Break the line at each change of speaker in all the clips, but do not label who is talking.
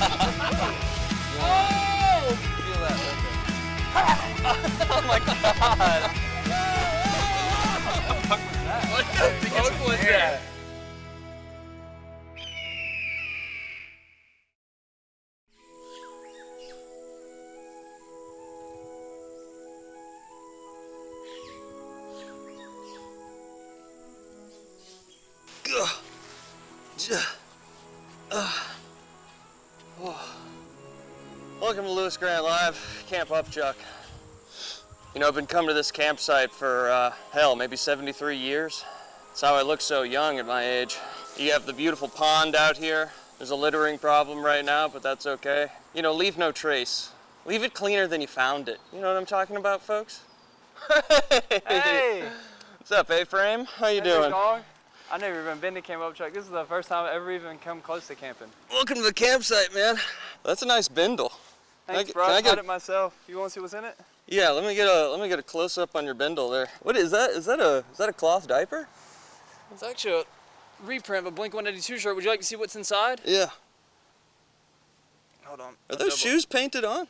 Oh! Feel that right there. Oh my god! What the fuck was that?
Welcome to Lewis Grant Live, Camp Upchuck. You know, I've been coming to this campsite for, hell, maybe 73 years. That's how I look so young at my age. You have the beautiful pond out here. There's a littering problem right now, but that's okay. You know, leave no trace. Leave it cleaner than you found it. You know what I'm talking about, folks?
Hey!
What's up, A-Frame? How you doing?
I've never even been to Camp Upchuck. This is the first time I've ever even come close to camping.
Welcome to the campsite, man. That's a nice bindle.
Thanks, bro. I got it myself. You want to see what's in it?
Yeah, let me get a close up on your bindle there. What is that? Is that a cloth diaper?
It's actually a reprint of a Blink-182 shirt. Would you like to see what's inside?
Yeah.
Hold on.
Are those shoes painted on?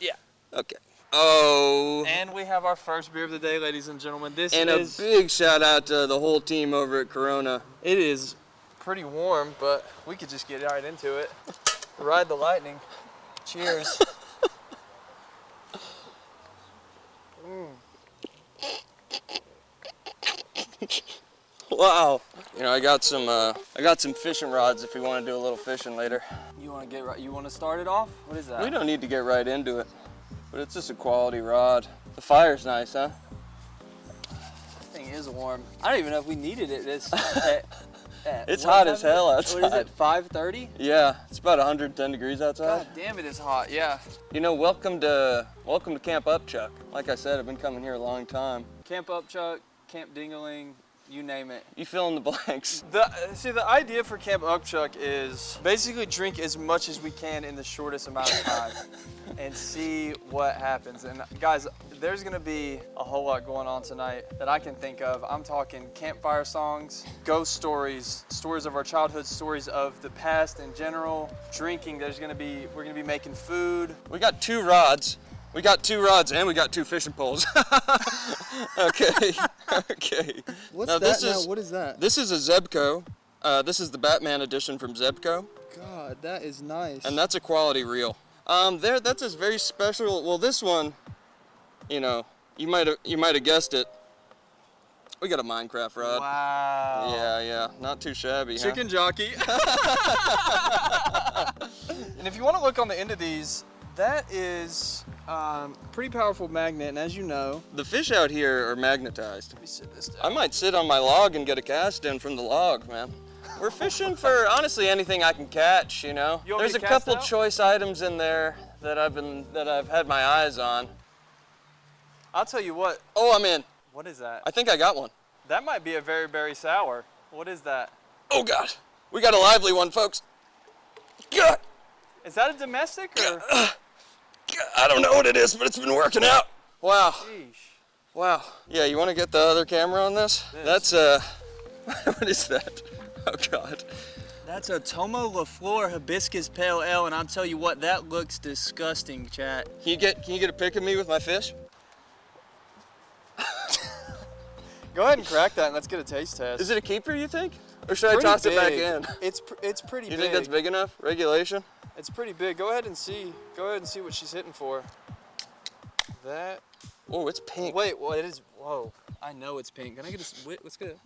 Yeah.
Okay. Oh.
And we have our first beer of the day, ladies and gentlemen.
And a big shout out to the whole team over at Corona.
It is pretty warm, but we could just get right into it. Ride the lightning. Cheers.
Wow. You know, I got some fishing rods if you want to do a little fishing later.
You want to get right? You want to start it off? What is that?
We don't need to get right into it, but it's just a quality rod. The fire's nice, huh?
That thing is warm. I don't even know if we needed it.
It's hot as hell outside.
What is it? 5:30?
Yeah, it's about 110 degrees outside.
God damn, it is hot. Yeah.
You know, welcome to Camp Upchuck. Like I said, I've been coming here a long time.
Camp Upchuck, Camp Dingaling, you name it.
You fill in the blanks.
The idea for Camp Upchuck is basically drink as much as we can in the shortest amount of time and see what happens. And guys, there's gonna be a whole lot going on tonight that I can think of. I'm talking campfire songs, ghost stories, stories of our childhood, stories of the past in general, drinking. We're gonna be making food.
We got 2 rods. We got 2 rods and we got 2 fishing poles. Okay, okay.
What's
now,
that? What is that?
This is a Zebco. This is the Batman edition from Zebco.
God, that is nice.
And that's a quality reel. That's a very special. Well, this one, you know, you might have guessed it. We got a Minecraft rod.
Wow.
Yeah, not too shabby.
Chicken jockey. And if you want to look on the end of these, that is pretty powerful magnet, and as you know,
the fish out here are magnetized.
Let me sit this down.
I might sit on my log and get a cast in from the log, man. We're fishing for honestly anything I can catch, you know. There's a couple choice items in there that I've had my eyes on.
I'll tell you what.
Oh, I'm in.
What is that?
I think I got one.
That might be a very berry sour. What is that?
Oh God, we got a lively one, folks. God.
Is that a domestic or?
I don't know what it is, but it's been working out. Wow.
Sheesh.
Wow. Yeah, you want to get the other camera on this? That's what is that? Oh God.
That's a Tomo LaFleur Hibiscus Pale Ale, and I'll tell you what, that looks disgusting, chat.
Can you get a pic of me with my fish?
Go ahead and crack that and let's get a taste test.
Is it a keeper, you think? Or should I toss it back in?
It's pretty big.
You think that's big enough? Regulation?
It's pretty big. Go ahead and see. Go ahead and see what she's hitting for. That.
Oh, it's pink.
Wait, well, it is. Whoa. I know it's pink. Can I get a? Let's get it.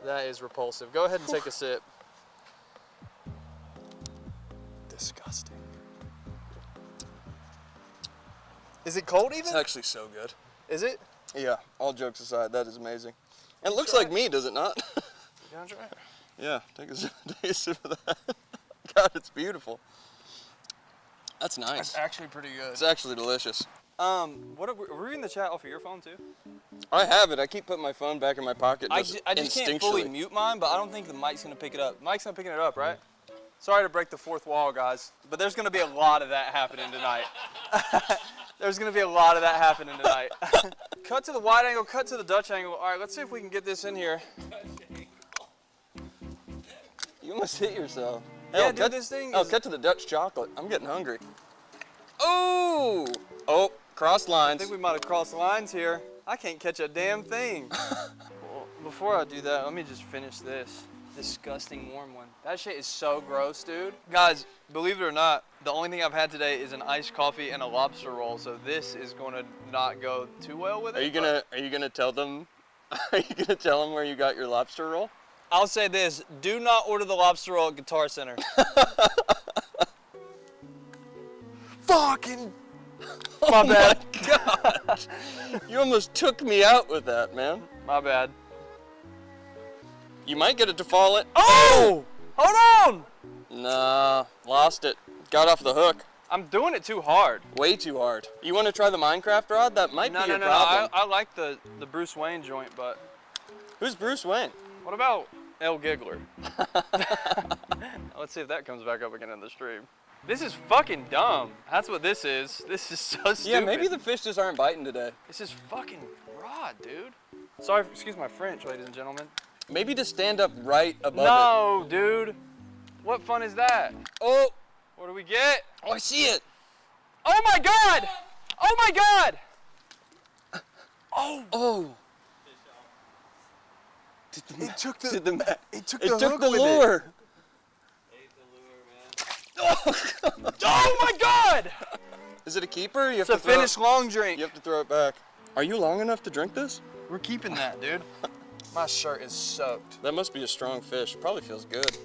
That is repulsive. Go ahead and take a sip. Disgusting. Is it cold even?
It's actually so good.
Is it?
Yeah, all jokes aside, that is amazing. And it looks like me, does it not?
You gonna try it?
Yeah, take a sip of that. God, it's beautiful. That's nice.
That's actually pretty good.
It's actually delicious.
Were we reading the chat off of your phone too?
I have it. I keep putting my phone back in my pocket.
I just can't fully mute mine, but I don't think the mic's gonna pick it up. Mike's not picking it up, right? Sorry to break the fourth wall, guys, but there's gonna be a lot of that happening tonight. There's gonna be a lot of that happening tonight. Cut to the wide angle, cut to the Dutch angle. All right, let's see if we can get this in here.
You almost hit yourself.
Yeah, dude, this thing is...
cut to the Dutch chocolate. I'm getting hungry. Oh! Oh, crossed
I
lines.
think we might have crossed lines here. I can't catch a damn thing. Well, before I do that, let me just finish this. Disgusting warm one. That shit is so gross, dude. Guys, believe it or not, the only thing I've had today is an iced coffee and a lobster roll, so this is gonna not go too well with it.
Are you gonna tell them? Are you gonna tell them where you got your lobster roll?
I'll say this: do not order the lobster roll at Guitar Center. Fucking. My bad.
My gosh. You almost took me out with that, man.
My bad.
You might get it to fall in.
Oh! Hold on!
Nah, lost it. Got off the hook.
I'm doing it too hard.
Way too hard. You want to try the Minecraft rod? That might be your problem.
No. I like the Bruce Wayne joint, but...
Who's Bruce Wayne?
What about El Giggler? Let's see if that comes back up again in the stream. This is fucking dumb. That's what this is. This is so stupid.
Yeah, maybe the fish just aren't biting today.
This is fucking rod, dude. Sorry, excuse my French, ladies and gentlemen.
Maybe to stand up right above it.
No, dude. What fun is that?
Oh!
What do we get?
Oh, I see it!
Oh my god! Oh my god! Oh!
Oh!
It took the
It
hook
took the
with
lure.
it. Oh my god!
Is it a keeper? You have
It's a
to throw
finished long drink.
You have to throw it back. Are you long enough to drink this?
We're keeping that, dude. My shirt is soaked.
That must be a strong fish. Probably feels good.
It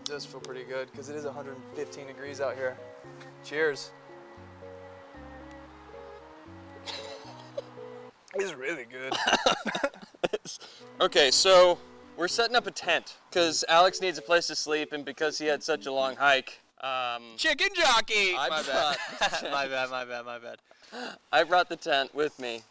does feel pretty good because it is 115 degrees out here. Cheers. It's really good.
Okay, so we're setting up a tent because Alex needs a place to sleep, and because he had such a long hike.
Chicken jockey!
My bad.
My bad.
I brought the tent with me.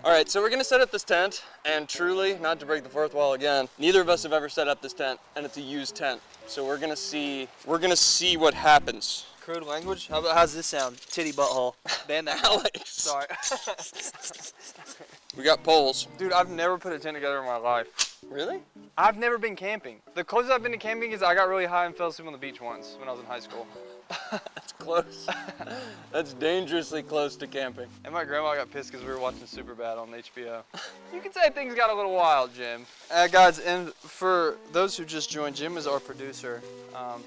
All right, so we're gonna set up this tent, and truly, not to break the fourth wall again, neither of us have ever set up this tent, and it's a used tent. So we're gonna see what happens.
Crude language? How's this sound? Titty butthole. Ban that.
Alex.
Sorry.
We got poles.
Dude, I've never put a tent together in my life.
Really?
I've never been camping. The closest I've been to camping is I got really high and fell asleep on the beach once when I was in high school.
That's close. That's dangerously close to camping.
And my grandma got pissed because we were watching Superbad on HBO. You can say things got a little wild, Jim. Guys, and for those who just joined, Jim is our producer.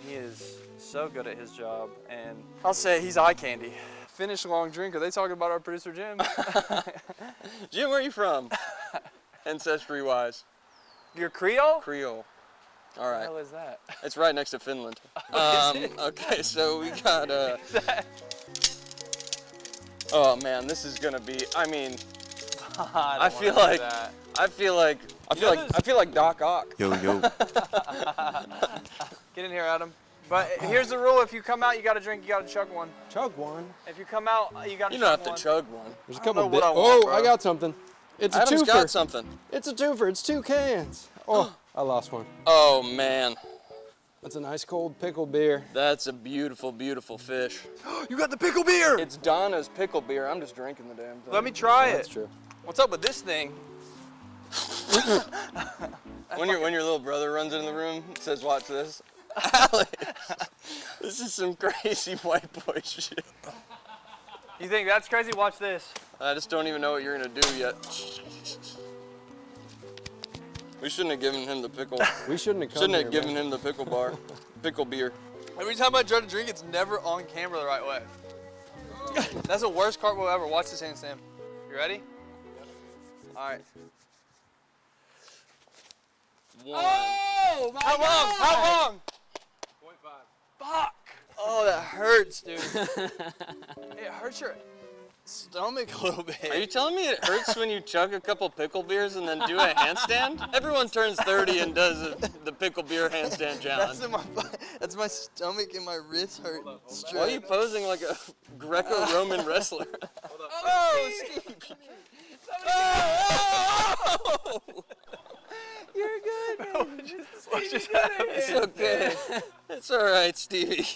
He is so good at his job, and I'll say he's eye candy. Finish long drink. Are they talking about our producer, Jim?
Jim, where are you from? Ancestry-wise.
You're Creole?
Creole. All
What
right.
the hell is that?
It's right next to Finland. Okay, so we got oh man, this is gonna be. I mean, I feel like Doc Ock.
Yo.
Get in here, Adam. But here's the rule: if you come out, you got to drink. You got to chug one.
Chug one.
If you come out, you got to.
You don't have to chug one.
There's a
I don't
couple
know
bit.
what I want,
Oh,
bro.
I got something. It's a
Adam's
twofer.
got something.
It's a twofer. It's 2 cans. Oh, I lost one.
Oh man,
That's a nice cold pickle beer.
that's a beautiful, beautiful fish.
You got the pickle beer.
It's Donna's pickle beer. I'm just drinking the damn thing.
Let me try
That's
it.
true.
What's up with this thing?
When your little brother runs in the room, and says, "Watch this." Alex, this is some crazy white boy shit.
You think that's crazy? Watch this.
I just don't even know what you're gonna do yet. We shouldn't have given him the pickle.
We shouldn't have come
Shouldn't
here,
have given
man.
him the pickle bar, pickle beer.
Every time I try to drink, it's never on camera the right way. That's the worst cartwheel ever. Watch this handstand. You ready? All right.
One.
Oh my God! How long? 0.5. Fuck! Oh, that hurts, dude. It hurts your stomach a little bit.
Are you telling me it hurts when you chug a couple pickle beers and then do a handstand? Everyone turns 30 and does the pickle beer handstand challenge.
That's my stomach and my wrist hurt.
Why are you posing like a Greco-Roman wrestler?
Oh, Steve!
Oh!
You're good. What just happened?
It's okay. It's all right, Stevie.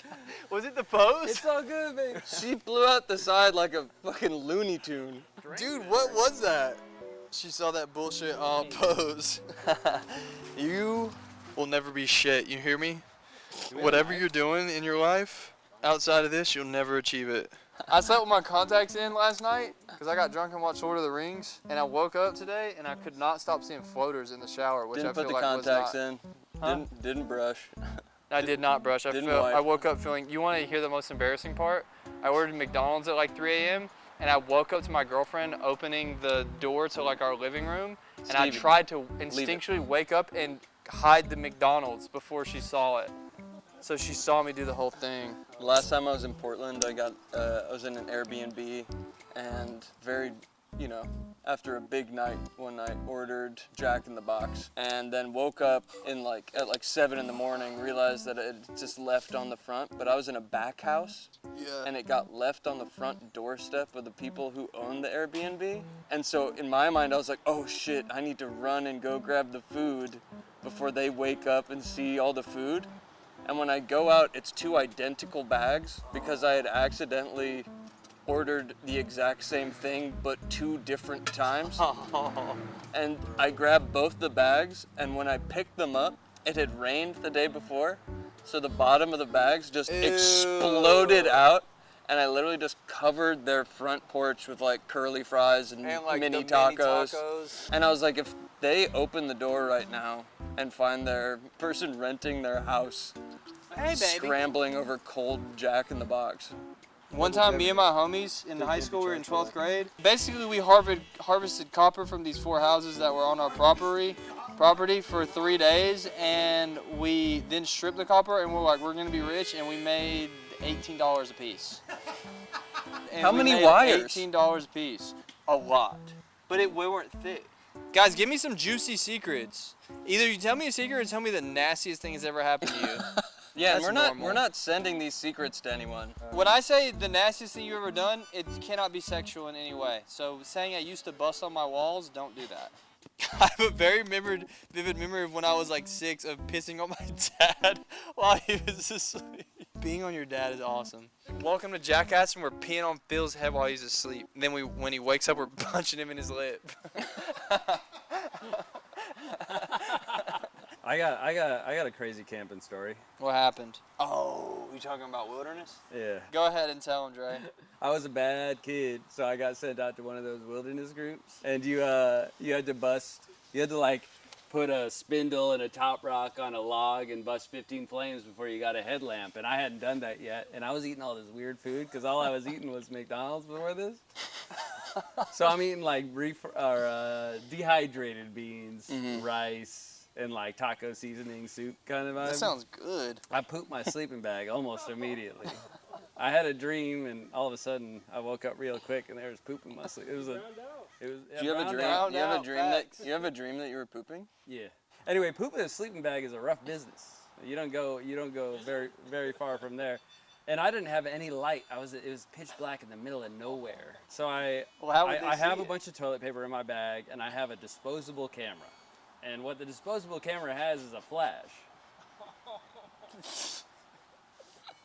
Was it the pose?
It's all good, baby.
She blew out the side like a fucking Looney Tune.
Dude, what was that? She saw that bullshit pose. You will never be shit, you hear me? Whatever you're doing in your life, outside of this, you'll never achieve it. I slept with my contacts in last night because I got drunk and watched Lord of the Rings, and I woke up today and I could not stop seeing floaters in the shower, which
Didn't
I feel
put the
like
contacts
was not.
in.
Huh?
Didn't brush.
I did not brush. I woke up feeling. You want to hear the most embarrassing part? I ordered McDonald's at like 3 a.m. and I woke up to my girlfriend opening the door to like our living room, and I tried to instinctually wake up and hide the McDonald's before she saw it. So she saw me do the whole thing.
Last time I was in Portland, I was in an Airbnb, and after a big night one night, ordered Jack in the Box, and then woke up at like 7 in the morning, realized that it just left on the front, but I was in a back house, and it got left on the front doorstep of the people who own the Airbnb. And so in my mind, I was like, oh shit, I need to run and go grab the food before they wake up and see all the food. And when I go out, it's 2 identical bags because I had accidentally ordered the exact same thing but 2 different times. And I grabbed both the bags, and when I picked them up, it had rained the day before, so the bottom of the bags just exploded out, and I literally just covered their front porch with like curly fries and
like
mini tacos. And I was like, if they open the door right now and find their person renting their house scrambling over cold Jack in the Box.
One time, me and my homies in high school, we were in 12th grade. Basically, we harvested copper from these 4 houses that were on our property for 3 days, and we then stripped the copper, and we're like, we're gonna be rich, and we made $18 a piece.
How many wires?
$18 a piece. A lot. But we weren't thick. Guys, give me some juicy secrets. Either you tell me a secret or tell me the nastiest thing that's ever happened to you.
Yeah,
That's
we're not sending these secrets to anyone.
When I say the nastiest thing you've ever done, it cannot be sexual in any way. So saying I used to bust on my walls, don't do that. I have a very vivid memory of when I was like 6 of pissing on my dad while he was asleep. Being on your dad is awesome. Welcome to Jackass, and we're peeing on Phil's head while he's asleep. And then when he wakes up, we're punching him in his lip.
I got a crazy camping story.
What happened? Oh, you talking about wilderness?
Yeah.
Go ahead and tell him, Dre.
I was a bad kid, so I got sent out to one of those wilderness groups, and you had to like put a spindle and a top rock on a log and bust 15 flames before you got a headlamp, and I hadn't done that yet, and I was eating all this weird food because all I was eating was McDonald's before this. So I'm eating like dehydrated beans, rice, and like taco seasoning soup kind of vibe.
That sounds good.
I pooped my sleeping bag almost immediately. I had a dream, and all of a sudden I woke up real quick, and there was poop in my sleep. Do
you have a dream that you were pooping?
Yeah. Anyway, pooping in a sleeping bag is a rough business. You don't go very, very far from there. And I didn't have any light. It was pitch black in the middle of nowhere. So I have a bunch of toilet paper in my bag, and I have a disposable camera. And what the disposable camera has is a flash.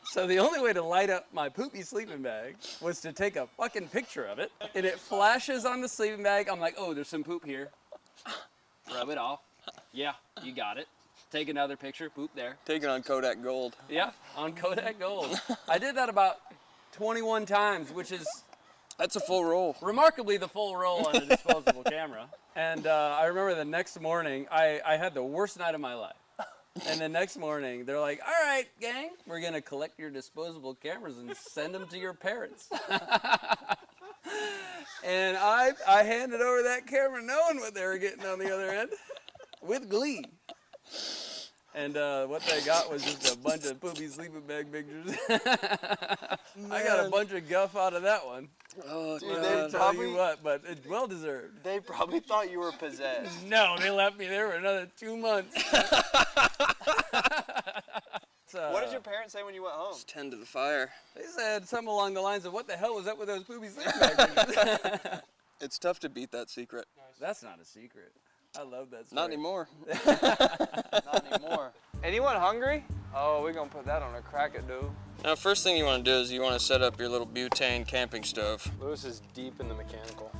So the only way to light up my poopy sleeping bag was to take a fucking picture of it, and it flashes on the sleeping bag. I'm like, oh, there's some poop here. Rub it off. Yeah, you got it. Take another picture, poop there.
Take it on Kodak Gold.
Yeah, on Kodak Gold. I did that about 21 times, which is...
That's a full roll.
Remarkably the full roll on a disposable camera. And I remember the next morning, I had the worst night of my life. And the next morning, they're like, all right, gang, we're going to collect your disposable cameras and send them to your parents. And I handed over that camera knowing what they were getting on the other end with glee. And what they got was just a bunch of poopy sleeping bag pictures. I got a bunch of guff out of that one.
Oh,
dude,
they
tell you what, but it's well deserved.
They probably thought you were possessed.
No, they left me there for another 2 months.
What did your parents say when you went home?
Just tend to the fire.
They said something along the lines of, what the hell was up with those poopy sleeping bag pictures?
It's tough to beat that secret.
That's not a secret. I love that story.
Not anymore.
Not anymore. Anyone hungry? Oh, we're gonna put that on a crack-a-do.
Now, first thing you want to do is you want to set up your little butane camping stove.
Lewis is deep in the mechanical.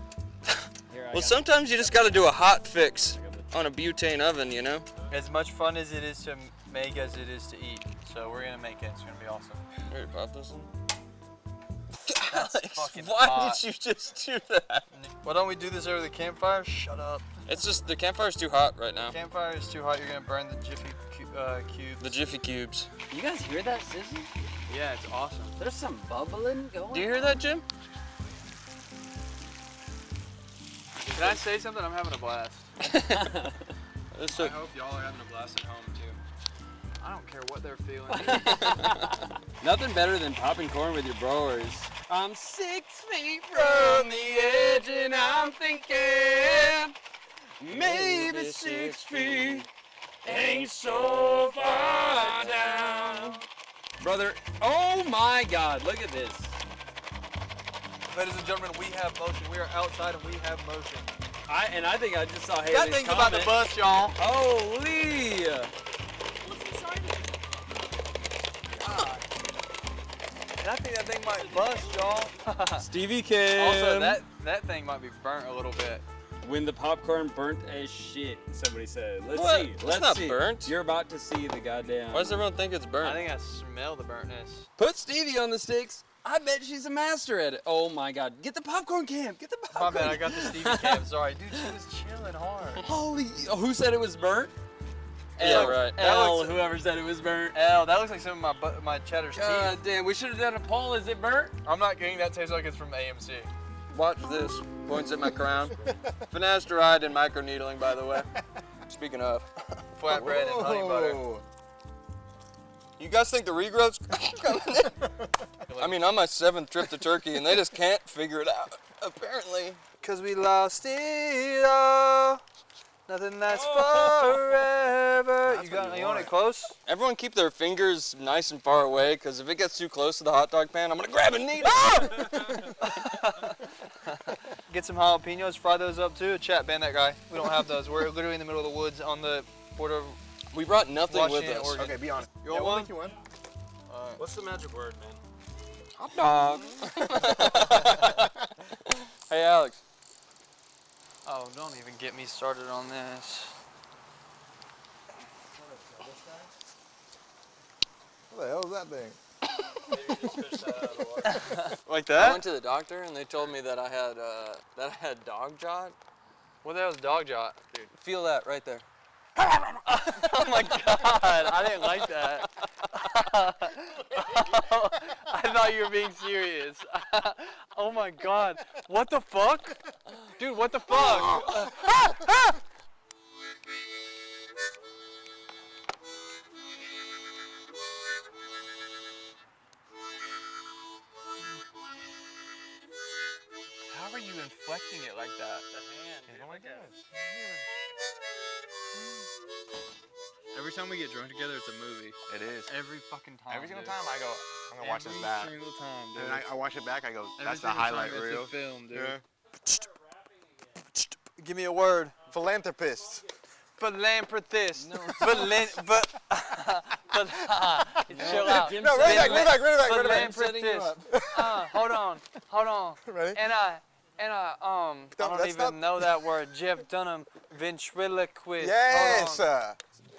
Well, sometimes you just gotta do a hot fix on a butane oven, you know?
As much fun as it is to make as it is to eat. So we're gonna make it. It's gonna be awesome.
Here, pop this in.
That's
Alex,
fucking
why
hot.
did you just do that?
Why don't we do this over the campfire? Shut up.
It's just, the campfire's too hot right now.
Campfire is too hot. You're gonna burn the Jiffy cubes.
The Jiffy Cubes.
You guys hear that sizzle?
Yeah, it's awesome.
There's some bubbling going on.
Do you hear that, Jim?
Can I say something? I'm having a blast.
So,
I hope y'all are having a blast at home too. I don't care what they're feeling.
Nothing better than popping corn with your broers. I'm 6 feet from the edge and I'm thinking maybe 6 feet ain't so far down. Brother, oh my God, look at this.
Ladies and gentlemen, we have motion. We are outside and we have motion.
I think I just saw Haley's
That thing's about to bust, y'all.
Holy!
What's inside it? And I think that thing might bust, y'all.
Stevie Kim.
Also, that thing might be burnt a little bit.
When the popcorn burnt as shit, somebody said. Let's
What?
see.
It's
Let's
not
see.
burnt.
You're about to see the goddamn.
why does everyone think it's burnt?
I think I smell the burntness.
Put Stevie on the sticks. I bet she's a master at it. Oh my God. Get the popcorn cam. Get the
My
popcorn.
bad, I got the Stevie cam. Sorry, dude, she was chilling hard.
Holy. Who said it was burnt?
Yeah,
L,
right.
L,
looks-
whoever said it was burnt.
L, that looks like some of my cheddar's
God
teeth.
damn, we should have done a poll. Is it burnt?
I'm not kidding, that tastes like it's from AMC.
Watch this. Points at my crown. Finasteride and microneedling, by the way. Speaking of.
Flatbread and honey butter.
You guys think the regrowth's coming in? I mean, on my 7th trip to Turkey, and they just can't figure it out, apparently.
Cause we lost it all. Nothing lasts forever. You want it close?
Everyone keep their fingers nice and far away, because if it gets too close to the hot dog pan, I'm gonna grab a needle.
Get some jalapenos, fry those up too. Chat, ban that guy. We don't have those. We're literally in the middle of the woods on the border of
We brought nothing with
Washington,
us.
Oregon.
Okay, be honest.
You want one?
You one?
What's the magic word, man?
Hot dog. Hey, Alex.
Oh, don't even get me started on this.
What the hell is that thing?
Like
I
that?
went to the doctor, and they told me that I had dog jot.
What the hell is dog jot?
Feel that right there.
Oh my God, I didn't like that. I thought you were being serious. Oh my God, what the fuck? Dude, what the fuck? How are you inflecting it like that? The hand. Oh my God. Every time we get drunk together, it's a movie.
It is.
Every fucking time.
Every single
dude.
time I go, I'm gonna watch this
Every
back.
single time, dude.
And then I watch it back, I go,
Every
that's the
single
highlight
time
reel.
It's a film, dude.
Yeah.
Give me a word.
Philanthropist.
Philanthropist. Chill out.
No, run it back.
Philanthropist. Hold on.
Ready?
And I don't
that's
even
not-
know that word. Jeff Dunham, ventriloquist.
Yes.
Hold on.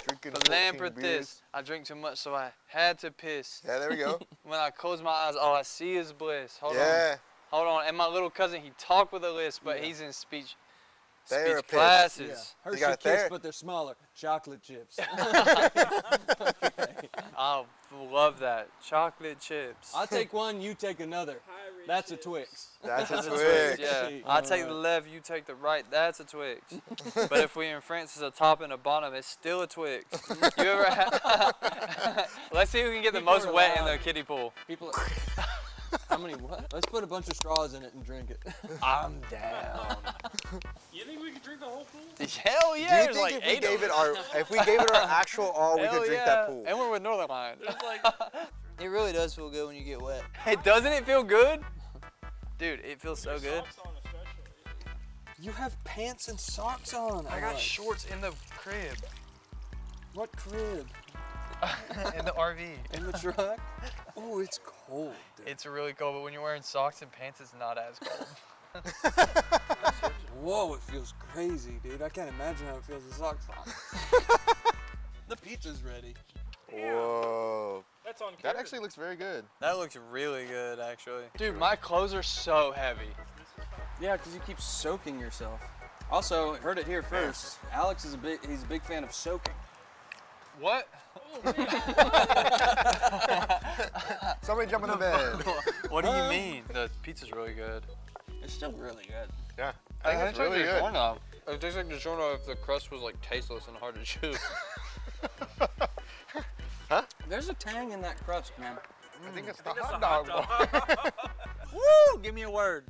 Drinking 14 beers.
Philanthropist. I drink too much, so I had to piss.
Yeah, there we go.
When I close my eyes, all I see is bliss. Hold
Yeah.
on. And my little cousin, he talked with a lisp, but he's in speech
Therapist.
classes.
Hershey
got
Kiss,
there.
but they're smaller. Chocolate chips.
I love that. Chocolate chips.
I'll take one, you take another. That's a Twix.
That's a
That's a
Twix.
Yeah. I take the left, you take the right. That's a Twix. But if we in France, it's a top and a bottom. It's still a Twix. You ever had? Let's see who can get the
People
most
are
wet in
loud.
the kiddie pool.
People. How many what? Let's put a bunch of straws in it and drink it.
I'm down.
You think we could drink the whole pool?
Hell
Do
yeah!
you
There's
think
like
if we
8
gave
of
it
them.
if we gave it our actual all, we
Hell
could drink
yeah.
that pool?
And we're with Northern Line.
It really does feel good when you get wet.
Hey, doesn't it feel good? Dude, it feels so good.
Socks on especially.
You have pants and socks on.
I got shorts in the crib.
What crib?
In the RV.
In the truck? Oh, it's cold. Dude.
It's really cold, but when you're wearing socks and pants, it's not as cold. Whoa, it feels crazy, dude. I can't imagine how it feels with socks on. The pizza's ready.
Whoa.
That's on
That
camera.
actually looks very good.
That looks really good, actually. Dude, my clothes are so heavy.
Yeah, because you keep soaking yourself. Also, heard it here first. Alex is he's a big fan of soaking.
What?
Somebody jump in the bed.
What do you mean? The pizza's really good.
It's still really good.
Yeah. I think it's really good.
It tastes like DiGiorno if the crust was like tasteless and hard to chew.
There's a tang in that crust, man.
I think it's the hot dog bar.
Woo! Give me a word.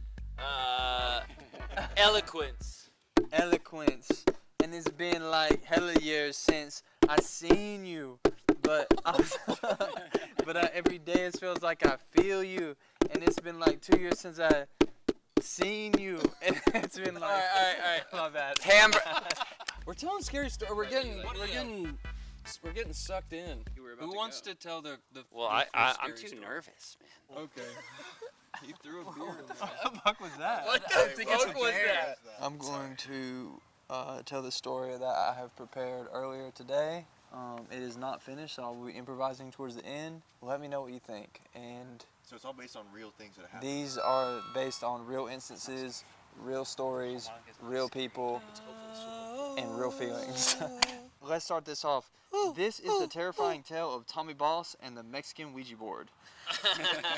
Eloquence.
Eloquence. And it's been like hella years since I seen you, but every day it feels like I feel you, and it's been like 2 years since I seen you, and it's been like. All right. My bad.
We're telling scary stories. We're getting sucked in. Who wants to tell the
Well,
the
I'm
first
too
scary
nervous, man.
story? Okay. You threw a beer in there.
What the fuck was that?
What the fuck was that?
I'm going to tell the story that I have prepared earlier today. It is not finished, so I'll be improvising towards the end. Let me know what you think. And
So it's all based on real things that have happened.
these are based on real instances, real stories, real people, and real feelings. Let's start this off. This is the terrifying tale of Tommy Boss and the Mexican Ouija board.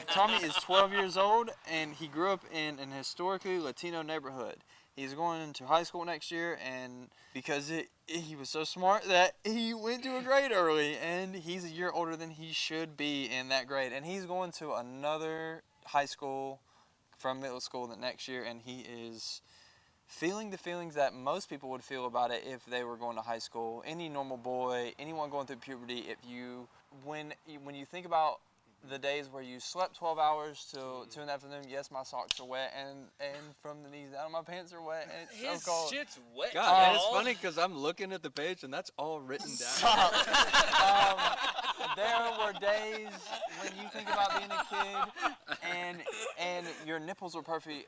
Tommy is 12 years old, and he grew up in an historically Latino neighborhood. He's going into high school next year, and because he was so smart that he went to a grade early, and he's a year older than he should be in that grade. And he's going to another high school from middle school the next year, and he is feeling the feelings that most people would feel about it if they were going to high school. Any normal boy, anyone going through puberty, when you think about the days where you slept 12 hours till 2 in the afternoon, yes, my socks are wet, and from the knees down, my pants are wet, and it's so cold.
Shit's wet.
God, man, it's funny because I'm looking at the page and that's all written down.
There were days when you think about being a kid, and your nipples were puffy,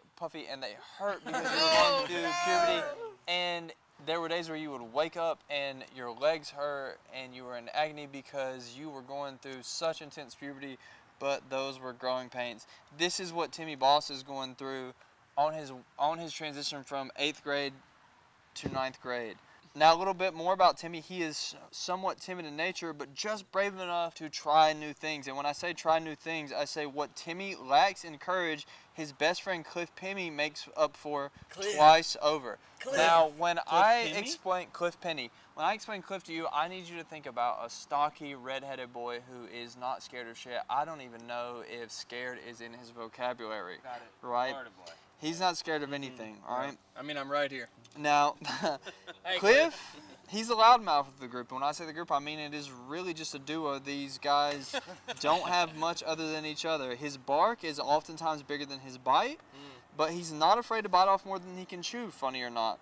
and they hurt because you were going through puberty, and there were days where you would wake up and your legs hurt and you were in agony because you were going through such intense puberty, but those were growing pains. This is what Timmy Boss is going through on his transition from 8th grade to 9th grade. Now a little bit more about Timmy. He is somewhat timid in nature, but just brave enough to try new things. And when I say try new things, I say what Timmy lacks in courage, his best friend Cliff Penny makes up for twice over. Now when I explain Cliff to you, I need you to think about a stocky, redheaded boy who is not scared of shit. I don't even know if scared is in his vocabulary.
Got it.
Right?
Florida boy.
He's not scared of anything, all right?
I mean, I'm right here.
Now, Cliff, he's the loudmouth of the group. And when I say the group, I mean it is really just a duo. These guys don't have much other than each other. His bark is oftentimes bigger than his bite, but he's not afraid to bite off more than he can chew, funny or not.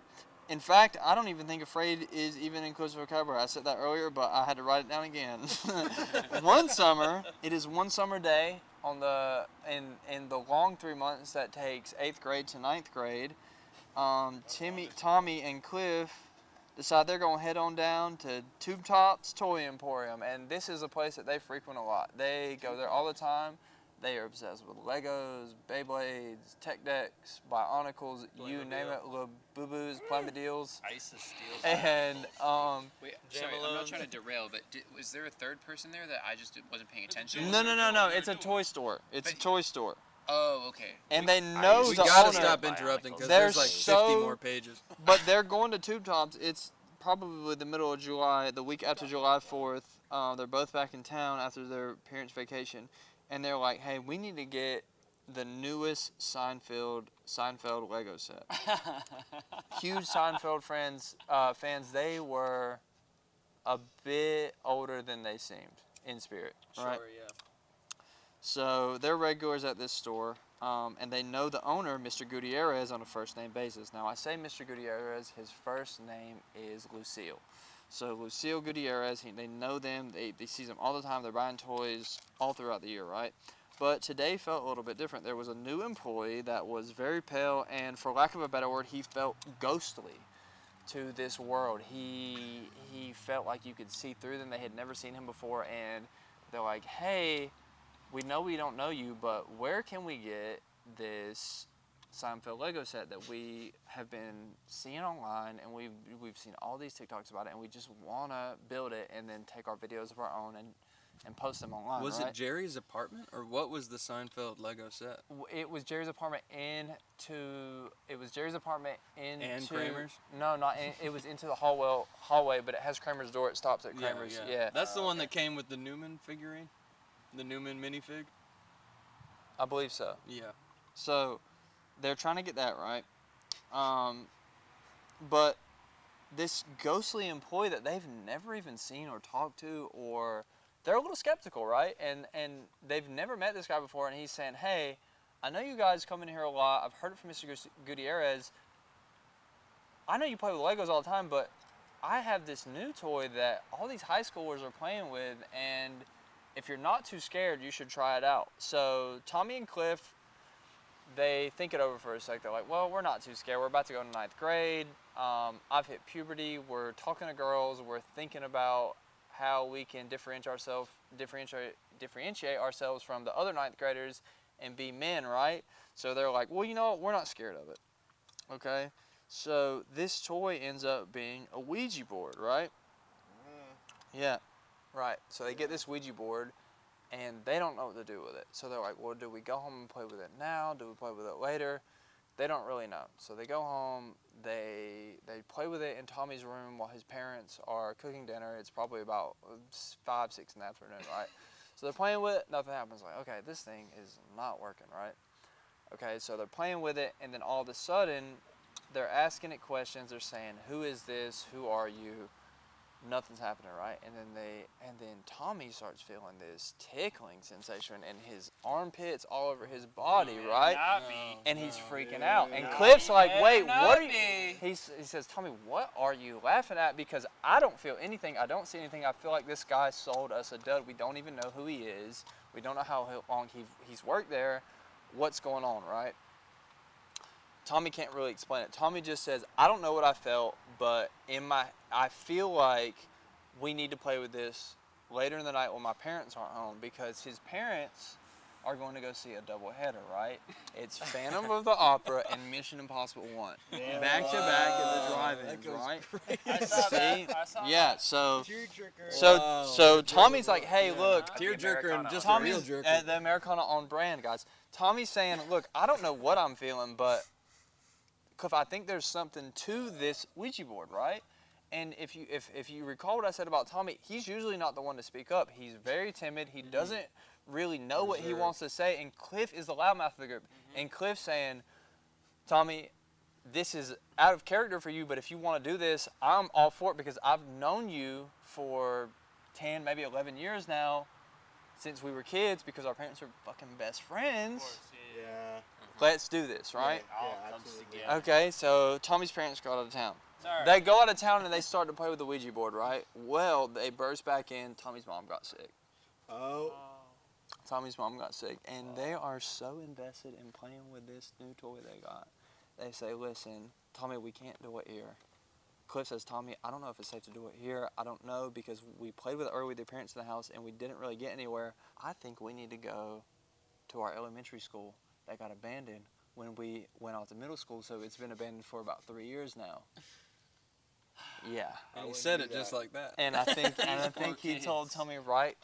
In fact, I don't even think afraid is even in Cliff's vocabulary. I said that earlier, but I had to write it down again. One summer day, in the long 3 months that takes 8th grade to 9th grade, Tommy and Cliff decide they're going to head on down to Tube Top's Toy Emporium, and this is a place that they frequent a lot. They go there all the time. They are obsessed with Legos, Beyblades, Tech Decks, Bionicles, you name it, Boo-Boos, Playmobiles.
Ice of Steel.
And
Wait, sorry, I'm not trying to derail, but was there a third person there that I just wasn't paying attention?
no, it's a toy store. It's a toy store.
Oh, okay.
And they know
We
the
gotta
owner.
stop interrupting because
They're
there's like 50
so-
more pages.
But they're going to Tube Tops. It's probably the middle of July, the week after July 4th. They're both back in town after their parents' vacation. And they're like, hey, we need to get the newest Seinfeld Lego set. Huge Seinfeld fans. They were a bit older than they seemed in spirit. Right?
Sure, yeah.
So they're regulars at this store, and they know the owner, Mr. Gutierrez, on a first-name basis. Now, I say Mr. Gutierrez, his first name is Lucille. So Lucille Gutierrez, they know them, they see them all the time, they're buying toys all throughout the year, right? But today felt a little bit different. There was a new employee that was very pale, and for lack of a better word, he felt ghostly to this world. He felt like you could see through them. They had never seen him before, and they're like, hey, we know we don't know you, but where can we get this Seinfeld Lego set that we have been seeing online, and we've seen all these TikToks about it, and we just want to build it and then take our videos of our own and post them online.
Was
right?
it Jerry's apartment, or what was the Seinfeld Lego set?
It was Jerry's apartment into. It was Jerry's apartment into.
And Kramer's?
No, not. It was into the hallway, but it has Kramer's door. It stops at Kramer's. Yeah.
That's the one that came with the Newman figurine, the Newman minifig.
I believe so.
Yeah.
So, they're trying to get that right, but this ghostly employee that they've never even seen or talked to, or they're a little skeptical, right? And they've never met this guy before, and he's saying, hey, I know you guys come in here a lot. I've heard it from Mr. Gutierrez. I know you play with Legos all the time, but I have this new toy that all these high schoolers are playing with, and if you're not too scared, you should try it out. So Tommy and Cliff, they think it over for a sec. They're like, well, we're not too scared. We're about to go into 9th grade. I've hit puberty. We're talking to girls. We're thinking about how we can differentiate ourselves from the other 9th graders and be men, right? So they're like, well, you know what? We're not scared of it. Okay? So this toy ends up being a Ouija board, right? Yeah, right. So they get this Ouija board, and they don't know what to do with it. So they're like, well, do we go home and play with it now? Do we play with it later? They don't really know. So they go home, they play with it in Tommy's room while his parents are cooking dinner. It's probably about 5, 6 in the afternoon, right? So they're playing with it, nothing happens. Like, okay, this thing is not working, right? Okay, so they're playing with it, and then all of a sudden, they're asking it questions. They're saying, who is this? Who are you? Nothing's happening, right? And then Tommy starts feeling this tickling sensation in his armpits, all over his body, right? And he's freaking out. And Cliff's like, wait, what are you? He says, Tommy, what are you laughing at? Because I don't feel anything. I don't see anything. I feel like this guy sold us a dud. We don't even know who he is. We don't know how long he's worked there. What's going on, right? Tommy can't really explain it. Tommy just says, I don't know what I felt, but I feel like we need to play with this later in the night when my parents aren't home, because his parents are going to go see a doubleheader, right? It's Phantom of the Opera and Mission Impossible 1. Back to back at the drive-ins, right?
I saw
See?
that. I saw
Yeah,
that.
so
Wow.
Tommy's like, hey, look,
Tearjerker and just a real
Tommy's
jerker.
the Americana on brand, guys. Tommy's saying, look, I don't know what I'm feeling, but Cliff, I think there's something to this Ouija board, right? And if you recall what I said about Tommy, he's usually not the one to speak up. He's very timid. He doesn't really know what he wants to say. And Cliff is the loudmouth of the group. And Cliff's saying, Tommy, this is out of character for you, but if you want to do this, I'm all for it, because I've known you for 10, maybe 11 years now, since we were kids, because our parents are fucking best friends.
Yeah.
Let's do this, right?
All comes together.
Okay, so Tommy's parents go out of town.
Sorry.
They go out of town and they start to play with the Ouija board, right? Well, they burst back in. Tommy's mom got sick.
Oh.
Tommy's mom got sick, and they are so invested in playing with this new toy they got. They say, listen, Tommy, we can't do it here. Cliff says, Tommy, I don't know if it's safe to do it here. I don't know, because we played with it early with their parents in the house and we didn't really get anywhere. I think we need to go to our elementary school that got abandoned when we went off to middle school, so it's been abandoned for about 3 years now. Yeah.
And he said it just like that.
And I think he told Tommy right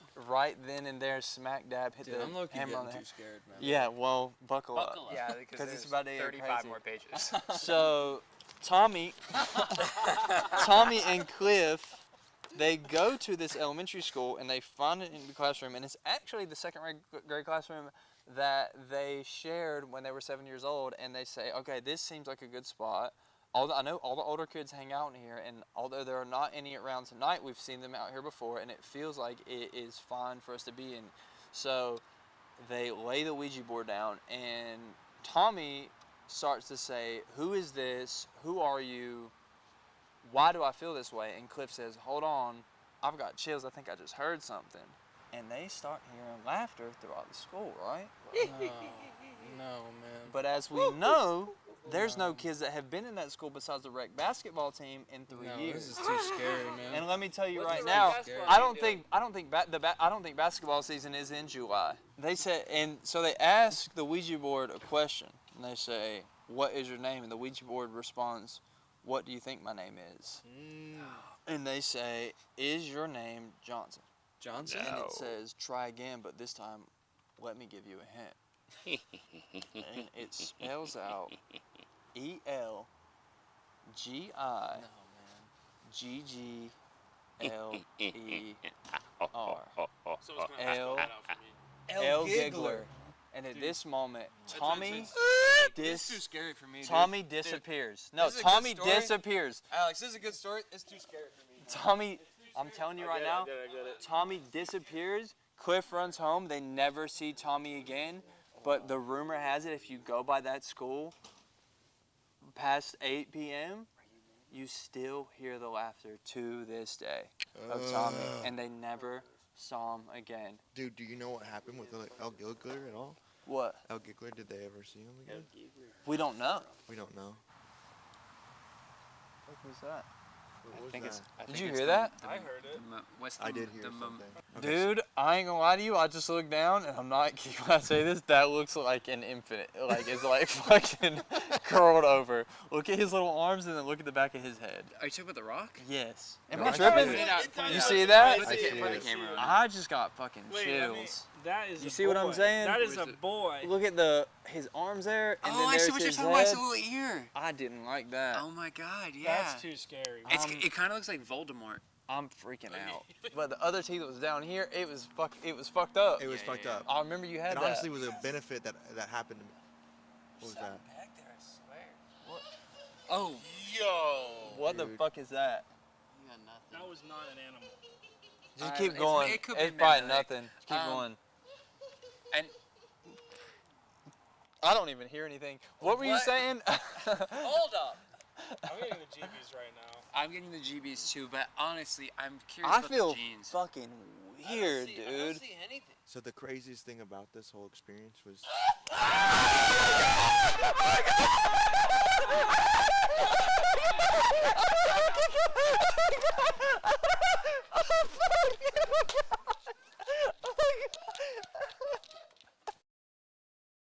then and there, smack dab, hit
Dude,
the
I'm low-key
hammer on the
getting
head.
too scared, man.
Yeah, well, buckle up.
Yeah,
Because it's about to get
35
crazy.
more pages.
So, Tommy and Cliff, they go to this elementary school and they find it in the classroom, and it's actually the second grade classroom that they shared when they were 7 years old, and they say, okay, this seems like a good spot. I know all the older kids hang out in here, and although there are not any around tonight, we've seen them out here before, and it feels like it is fine for us to be in. So they lay the Ouija board down, and Tommy starts to say, who is this? Who are you? Why do I feel this way? And Cliff says, hold on, I've got chills. I think I just heard something. and they start hearing laughter throughout the school, right?
No, man.
But as we know, there's no kids that have been in that school besides the rec basketball team in 3 years.
This is too scary, man.
And let me tell you
What's
right
the rec
now,
basketball
I
team
don't think basketball season is in July. They said, and so they ask the Ouija board a question, and they say, "What is your name?" And the Ouija board responds, "What do you think my name is?" And they say, "Is your name Johnson?"
Johnson?
And it says, "Try again, but this time, let me give you a hint." And it spells out ELGIGGLER.
So it's gonna
L-
that out for me.
L Giggler. And at this moment, Tommy
It's too scary for me, dude.
Tommy disappears. No,
This is a good
Tommy
story.
disappears.
Alex, this is a good story. It's too scary for me.
Tommy, I'm telling you right now,
I get it.
Tommy disappears. Cliff runs home. They never see Tommy again. But the rumor has it, if you go by that school past 8 p.m., you still hear the laughter to this day of Tommy. And they never saw him again.
Dude, do you know what happened with El Giggler at all?
What?
El Giggler, did they ever see him again?
We don't know.
We don't know.
What was that?
What was
I think
that?
it's. I think
Did you
it's
hear
the-
that?
I heard it.
What's the,
I did hear
the,
something.
Dude, I ain't gonna lie to you. I just looked down, and I'm not kidding when I say this. That looks like an infant. Like it's like fucking curled over. Look at his little arms, and then look at the back of his head.
Are you talking about the rock?
Yes. Am
No,
I
I see
tripping?
it.
You see that?
I see it.
Put the camera on.
I just got fucking
Wait,
chills.
that is
You
a
see what I'm
boy.
saying?
That is a
Where's it?
boy.
Look at his arms there, and
Oh,
then
I
there's
see what you're
his
talking about. It's
head.
a little ear.
I didn't like that.
Oh my god, yeah.
That's too scary.
It's, it kind of looks like Voldemort.
I'm freaking out. But the other teeth that was down here, it was fucked up.
It was fucked up.
I remember you had
It
that.
honestly was a benefit that happened to me. What was that?
Back there, I swear.
Oh,
What the
Dude.
fuck is that?
you got nothing.
That was not an animal.
Just keep
It's-
going.
it could be
It's probably
memory.
nothing. Keep going.
And
I don't even hear anything. What were you
What?
saying?
Hold up.
I'm getting the GBs right now.
I'm getting the GBs too, but honestly, I'm curious
I
about
feel
the jeans.
fucking weird,
I
dude.
don't see anything.
So the craziest thing about this whole experience was